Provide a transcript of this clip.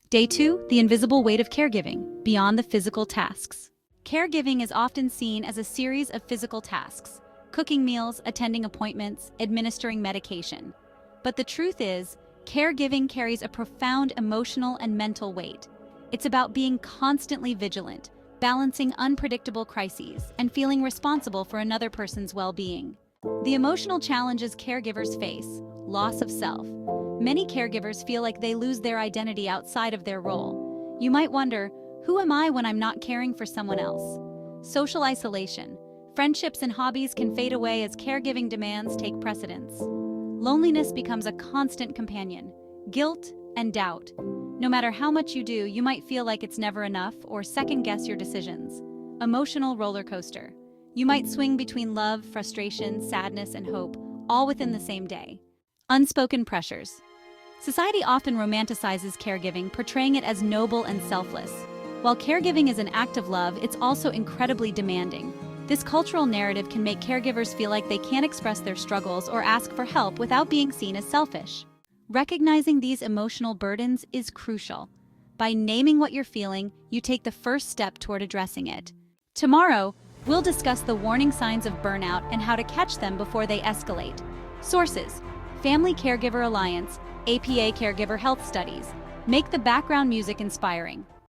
Day 2, the invisible weight of caregiving, beyond the physical tasks. Caregiving is often seen as a series of physical tasks: cooking meals, attending appointments, administering medication. But the truth is, caregiving carries a profound emotional and mental weight. It's about being constantly vigilant, balancing unpredictable crises, and feeling responsible for another person's well-being. The emotional challenges caregivers face: loss of self. Many caregivers feel like they lose their identity outside of their role. You might wonder, who am I when I'm not caring for someone else? Social isolation. Friendships and hobbies can fade away as caregiving demands take precedence. Loneliness becomes a constant companion. Guilt and doubt. No matter how much you do, you might feel like it's never enough or second-guess your decisions. Emotional roller coaster. You might swing between love, frustration, sadness, and hope, all within the same day. Unspoken pressures. Society often romanticizes caregiving, portraying it as noble and selfless. While caregiving is an act of love, it's also incredibly demanding. This cultural narrative can make caregivers feel like they can't express their struggles or ask for help without being seen as selfish. Recognizing these emotional burdens is crucial. By naming what you're feeling, you take the first step toward addressing it. Tomorrow, we'll discuss the warning signs of burnout and how to catch them before they escalate. Sources: Family Caregiver Alliance, APA Caregiver Health Studies. Make the background music inspiring.